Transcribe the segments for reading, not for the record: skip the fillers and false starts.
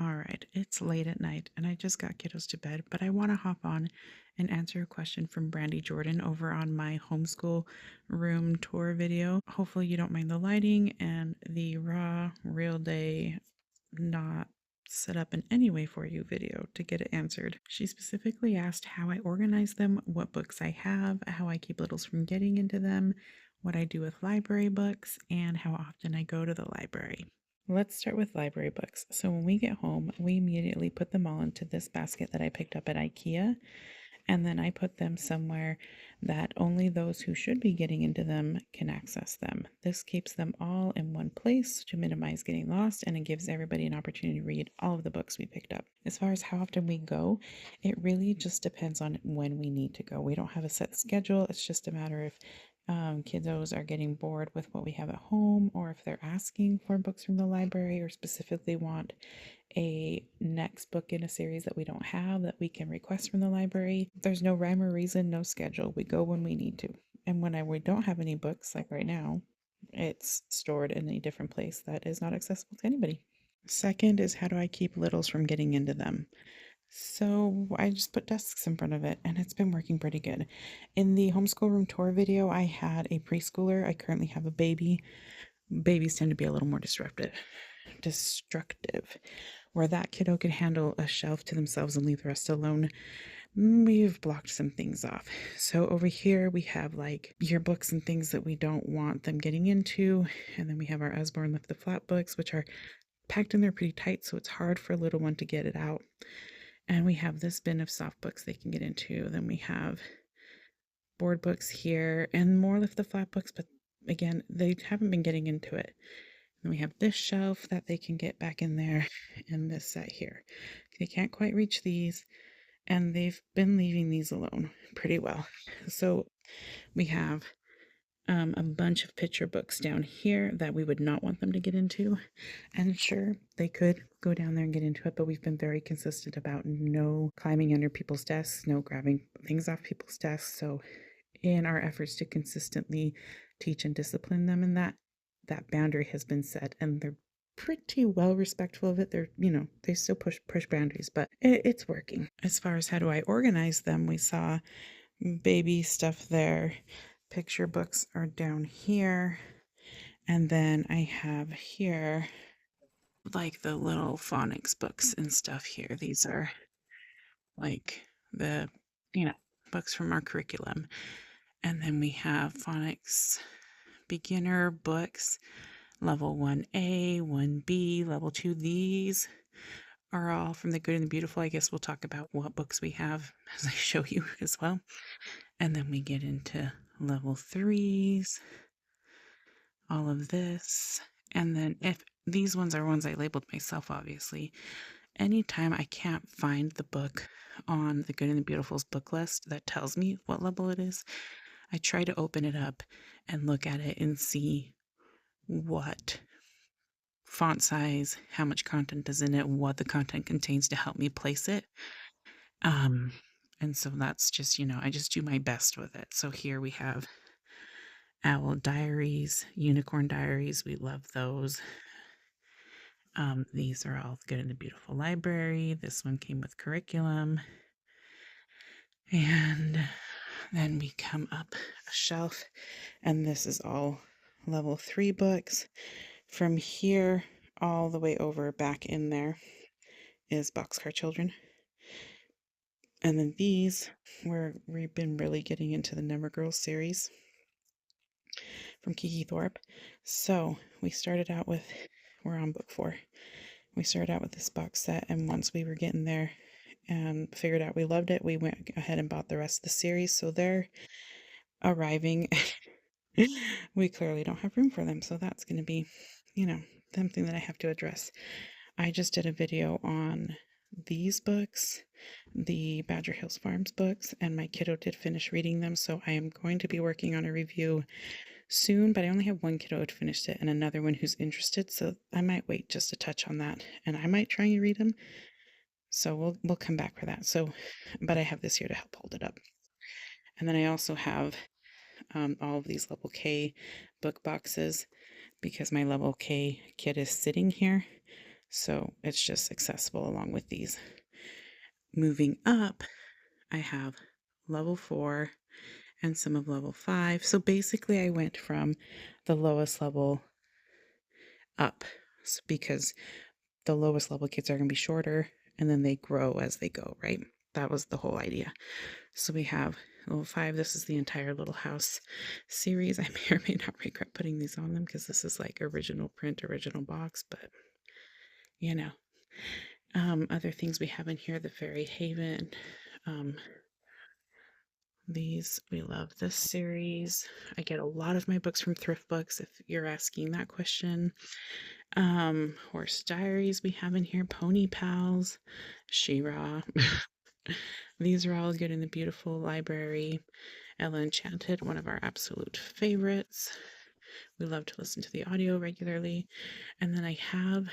All right, it's late at night and I just got kiddos to bed, but I want to hop on and answer a question from Brandy Jordan over on my homeschool room tour video. Hopefully, you don't mind the lighting and the raw, real day, not set up in any way for you video to get it answered. She specifically asked how I organize them, what books I have, how I keep littles from getting into them, what I do with library books, and how often I go to the library. Let's start with library books. So when we get home, we immediately put them all into this basket that I picked up at IKEA, and then I put them somewhere that only those who should be getting into them can access them. This keeps them all in one place to minimize getting lost, and it gives everybody an opportunity to read all of the books we picked up. As far as how often we go, it really just depends on when we need to go. We don't have a set schedule. It's just a matter of kiddos are getting bored with what we have at home, or if they're asking for books from the library or specifically want a next book in a series that we don't have that we can request from the library. There's no rhyme or reason, no schedule. We go when we need to. And when we don't have any books, like right now, it's stored in a different place that is not accessible to anybody. Second is, how do I keep littles from getting into them? So I just put desks in front of it and it's been working pretty good. In the homeschool room tour video, I had a preschooler. I currently have a baby. Babies tend to be a little more destructive. Where that kiddo could handle a shelf to themselves and leave the rest alone, we've blocked some things off. So over here we have like yearbooks and things that we don't want them getting into. And then we have our Usborne Lift the Flat books, which are packed in there pretty tight, so it's hard for a little one to get it out. And we have this bin of soft books they can get into. Then we have board books here and more Lift the Flat books, but again, they haven't been getting into it. And we have this shelf that they can get back in there and this set here. They can't quite reach these, and they've been leaving these alone pretty well. So we have a bunch of picture books down here that we would not want them to get into. And sure, they could go down there and get into it, but we've been very consistent about no climbing under people's desks, no grabbing things off people's desks. So in our efforts to consistently teach and discipline them in that boundary has been set, and they're pretty well respectful of it. They're, they still push boundaries, but it's working. As far as how do I organize them, we saw baby stuff there. Picture books are down here. And then I have here like the little phonics books and stuff here. These are like the, books from our curriculum. And then we have phonics beginner books, level 1A, 1B, level 2. These are all from the Good and the Beautiful. I guess we'll talk about what books we have as I show you as well. And then we get into level 3s, all of this. And then if these ones are ones I labeled myself, obviously, anytime I can't find the book on the Good and the Beautiful's book list that tells me what level it is, I try to open it up and look at it and see what font size, how much content is in it, what the content contains to help me place it. And so that's just, I just do my best with it. So here we have Owl Diaries, Unicorn Diaries. We love those. These are all Good and the Beautiful Library. This one came with curriculum. And then we come up a shelf, and this is all level 3 books. From here all the way over back in there is Boxcar Children. And then these, we've been really getting into the Never Girls series from Kiki Thorpe. So we started out with, we're on book 4. We started out with this box set, and once we were getting there and figured out we loved it, we went ahead and bought the rest of the series. So they're arriving. We clearly don't have room for them, so that's going to be, something that I have to address. I just did a video on these books, the Badger Hills Farms books, and my kiddo did finish reading them, so I am going to be working on a review soon, but I only have one kiddo who finished it and another one who's interested, so I might wait just a touch on that, and I might try and read them, so we'll come back for that. So, but I have this here to help hold it up. And then I also have all of these level K book boxes, because my level K kid is sitting here. So it's just accessible along with these. Moving up, I have level 4 and some of level 5. So basically I went from the lowest level up because the lowest level kids are going to be shorter and then they grow as they go, right? That was the whole idea. So we have level 5. This is the entire Little House series. I may or may not regret putting these on them because this is like original print, original box, but you know. Other things we have in here, the Fairy Haven. These, we love this series. I get a lot of my books from thrift books if you're asking that question. Horse Diaries we have in here, Pony Pals, She-Ra. These are all good in the beautiful library. Ella Enchanted, one of our absolute favorites. We love to listen to the audio regularly. And then I have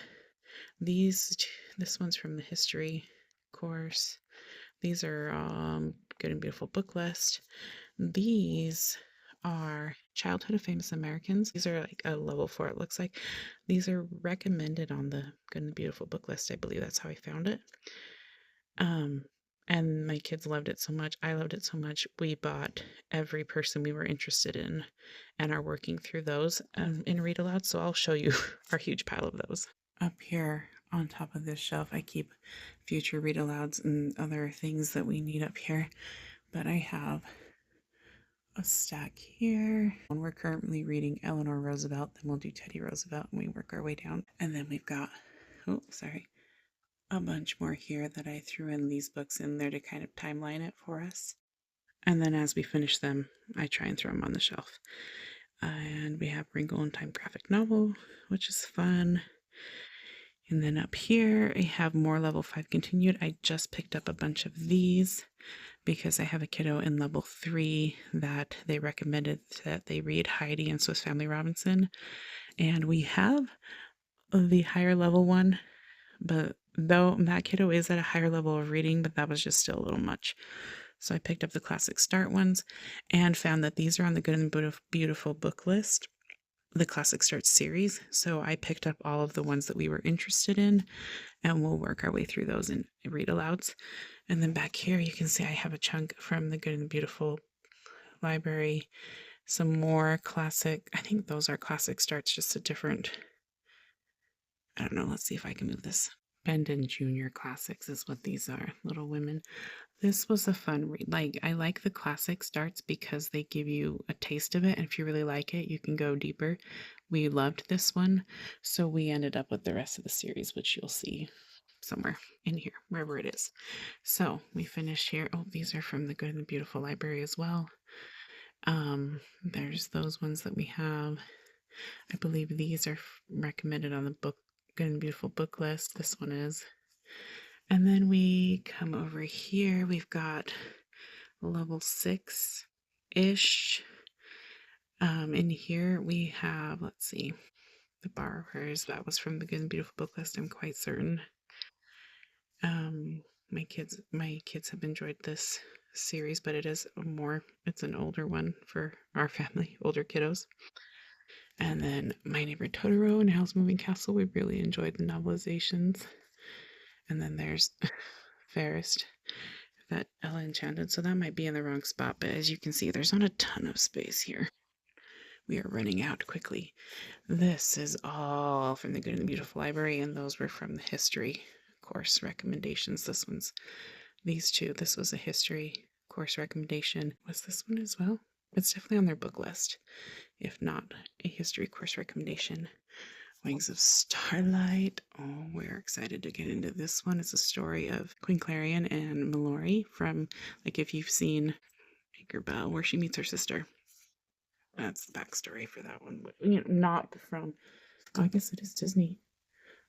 these, this one's from the history course. These are Good and Beautiful book list. These are Childhood of Famous Americans. These are like a level 4, it looks like. These are recommended on the Good and Beautiful book list. I believe that's how I found it. And my kids loved it so much. I loved it so much. We bought every person we were interested in and are working through those in read aloud. So I'll show you our huge pile of those. Up here on top of this shelf, I keep future read alouds and other things that we need up here. But I have a stack here. And we're currently reading Eleanor Roosevelt, then we'll do Teddy Roosevelt and we work our way down. And then we've got, oh, sorry, a bunch more here that I threw in these books in there to kind of timeline it for us. And then as we finish them, I try and throw them on the shelf. And we have Wrinkle in Time graphic novel, which is fun. And then up here, I have more level 5 continued. I just picked up a bunch of these because I have a kiddo in level 3 that they recommended that they read Heidi and Swiss Family Robinson. And we have the higher level one, but though that kiddo is at a higher level of reading, but that was just still a little much. So I picked up the Classic Start ones and found that these are on the Good and Beautiful book list, the Classic Start series. So I picked up all of the ones that we were interested in and we'll work our way through those in read alouds. And then back here, you can see I have a chunk from the Good and the Beautiful library, some more classic, I think those are Classic Starts, just a different, I don't know, let's see if I can move this. Bendon Junior Classics is what these are, Little Women. This was a fun read. Like, I like the Classic Starts because they give you a taste of it, and if you really like it, you can go deeper. We loved this one, so we ended up with the rest of the series, which you'll see somewhere in here, wherever it is. So we finished here. Oh, these are from the Good and the Beautiful library as well. There's those ones that we have. I believe these are recommended on the book Good and Beautiful book list. This one is. And then we come over here. We've got level 6-ish. In here we have, let's see, The Borrowers. That was from the Good and Beautiful book list, I'm quite certain. My kids have enjoyed this series, but it's an older one for our family, older kiddos. And then My Neighbor Totoro and Howl's Moving Castle, we really enjoyed the novelizations. And then there's Fairest, that Ella Enchanted, so that might be in the wrong spot, but as you can see, there's not a ton of space here. We are running out quickly. This is all from the Good and the Beautiful library, and those were from the history course recommendations. These two, this was a history course recommendation. Was this one as well? It's definitely on their book list, if not a history course recommendation. Wings of Starlight. Oh, we're excited to get into this one. It's a story of Queen Clarion and Mallory from, like, if you've seen Tinkerbell, where she meets her sister. That's the backstory for that one. Not from, oh, I guess it is Disney.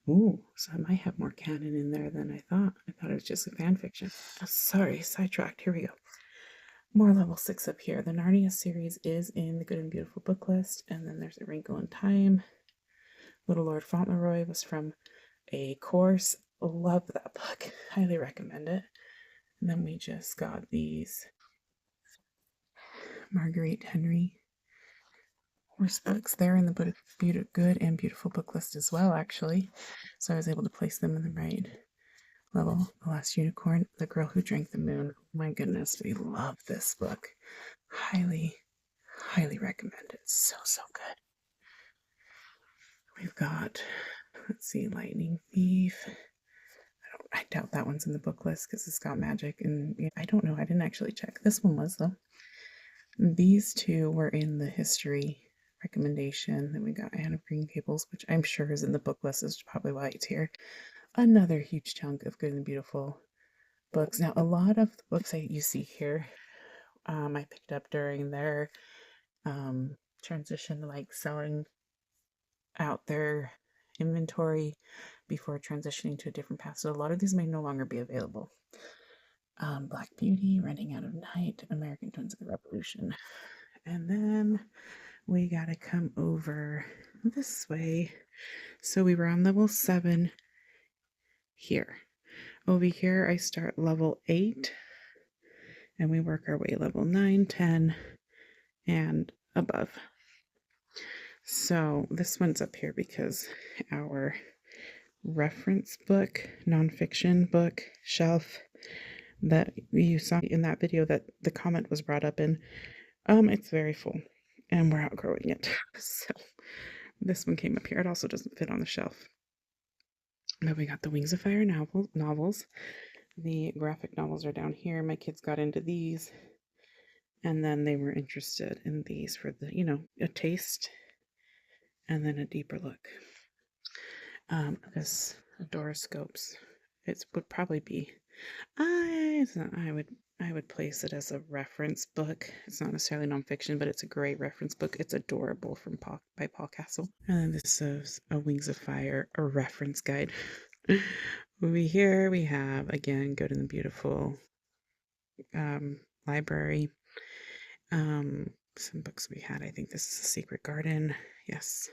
Ooh, so I might have more canon in there than I thought. I thought it was just a fan fiction. Oh, sorry, sidetracked. Here we go. More level 6 up here. The Narnia series is in the Good and Beautiful book list, and then there's A Wrinkle in Time. Little Lord Fauntleroy was from a course. Love that book. Highly recommend it. And then we just got these Marguerite Henry. Course books. They're in the good and beautiful book list as well, actually. So I was able to place them in the right level. The Last Unicorn, The Girl Who Drank the Moon. My goodness, we love this book. Highly, highly recommend it. So, so good. We've got, let's see, Lightning Thief. I doubt that one's in the book list because it's got magic. And I don't know. I didn't actually check. This one was, though. These two were in the history recommendation. Then we got Anne of Green Gables, which I'm sure is in the book list. Is probably why it's here. Another huge chunk of Good and Beautiful books. Now, a lot of the books that you see here, I picked up during their transition, like selling out their inventory before transitioning to a different path. So a lot of these may no longer be available. Black Beauty, Running Out of Night, American Twins of the Revolution. And then we gotta come over this way. So we were on level 7 here. Over here, I start level 8, and we work our way level 9, 10, and above. So this one's up here because our reference book, nonfiction book shelf that you saw in that video that the comment was brought up in, it's very full, and we're outgrowing it. So this one came up here. It also doesn't fit on the shelf. Now we got the Wings of Fire novels. The graphic novels are down here. My kids got into these, and then they were interested in these for the, a taste and then a deeper look. This Doroscopes, it would probably be, I would place it as a reference book. It's not necessarily nonfiction, but it's a great reference book. It's adorable by Paul Castle. And then this is a Wings of Fire, a reference guide. Over here we have, again, Good and the Beautiful library. Some books we had. I think this is The Secret Garden. Yes.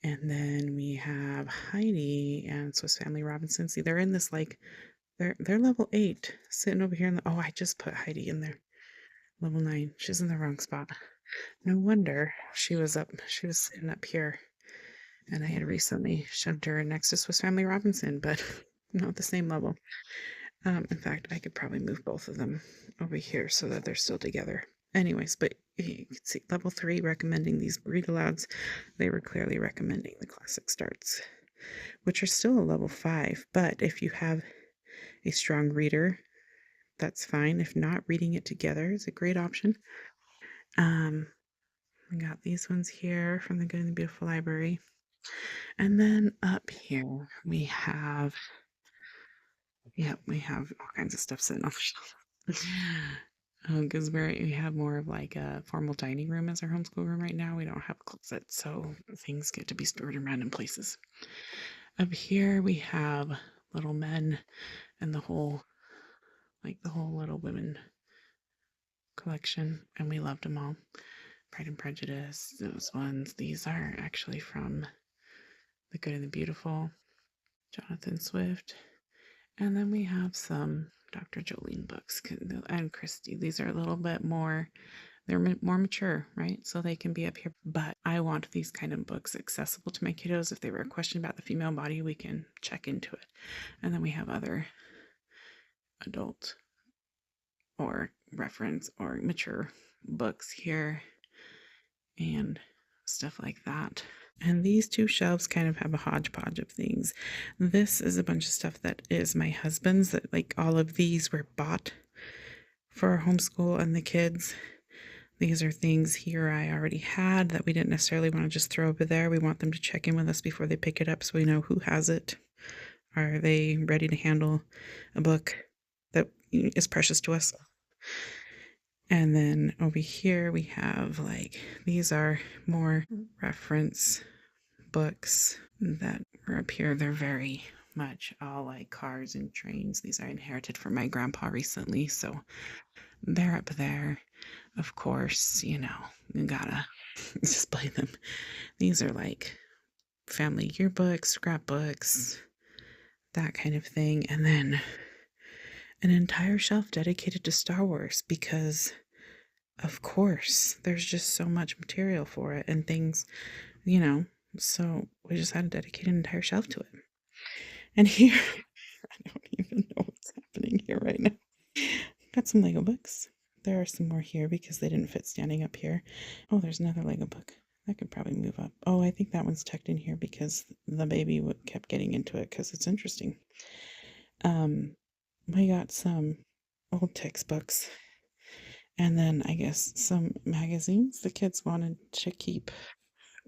And then we have Heidi and Swiss Family Robinson. See, they're in this, like, they're level 8, sitting over here. Oh, I just put Heidi in there. Level 9. She's in the wrong spot. No wonder she was sitting up here. And I had recently shoved her next to Swiss Family Robinson, but not the same level. In fact, I could probably move both of them over here so that they're still together. Anyways, but you can see level 3 recommending these read alouds. They were clearly recommending the classic starts, which are still a level 5. But if you have a strong reader, that's fine. If not, reading it together is a great option. We got these ones here from the Good and the Beautiful library. And then up here we have, all kinds of stuff sitting on the shelf. Because we have more of like a formal dining room as our homeschool room right now. We don't have a closet, so things get to be stored in random places. Up here we have Little Men and the whole Little Women collection, and we loved them all. Pride and Prejudice, those ones. These are actually from The Good and the Beautiful, Jonathan Swift. And then we have some Dr. Jolene books and Christie. These are a little bit more, they're more mature, right? So they can be up here. But I want these kind of books accessible to my kiddos. If they were a question about the female body, we can check into it. And then we have other adult or reference or mature books here and stuff like that. And these two shelves kind of have a hodgepodge of things. This is a bunch of stuff that is my husband's, that like all of these were bought for our homeschool and the kids. These are things here I already had that we didn't necessarily want to just throw over there. We want them to check in with us before they pick it up so we know who has it. Are they ready to handle a book that is precious to us? And then over here we have, like, these are more reference books that are up here. They're very much all like cars and trains. These I inherited from my grandpa recently, so they're up there. Of course, you gotta display them. These are like family yearbooks, scrapbooks, that kind of thing. And then an entire shelf dedicated to Star Wars, because Of course, there's just so much material for it and things, you know, so we just had to dedicate an entire shelf to it. And here, I don't even know what's happening here right now. Got some Lego books. There are some more here because they didn't fit standing up here. Oh, there's another Lego book. That could probably move up. Oh, I think that one's tucked in here because the baby kept getting into it because it's interesting. We got some old textbooks and then I guess some magazines the kids wanted to keep,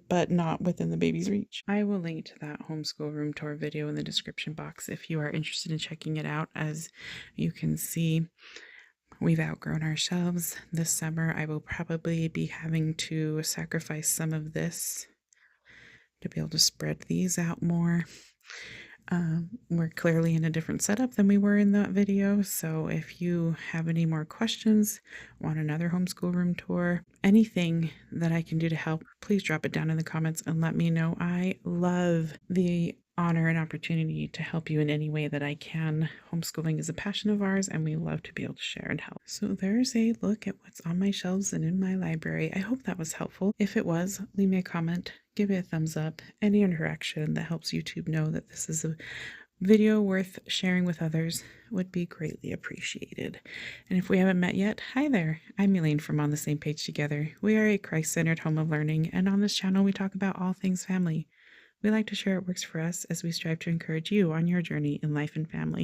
but not within the baby's reach. I will link to that homeschool room tour video in the description box if you are interested in checking it out. As you can see, we've outgrown our shelves. This summer, I will probably be having to sacrifice some of this to be able to spread these out more. We're clearly in a different setup than we were in that video, so if you have any more questions, want another homeschool room tour, anything that I can do to help, please drop it down in the comments and let me know. I love the honor and opportunity to help you in any way that I can. Homeschooling is a passion of ours, and we love to be able to share and help. So there's a look at what's on my shelves and in my library. I hope that was helpful. If it was, leave me a comment, give it a thumbs up. Any interaction that helps YouTube know that this is a video worth sharing with others would be greatly appreciated. And if we haven't met yet, hi there. I'm Elaine from On the Same Page Together. We are a Christ-centered home of learning, and on this channel we talk about all things family. We like to share what works for us as we strive to encourage you on your journey in life and family.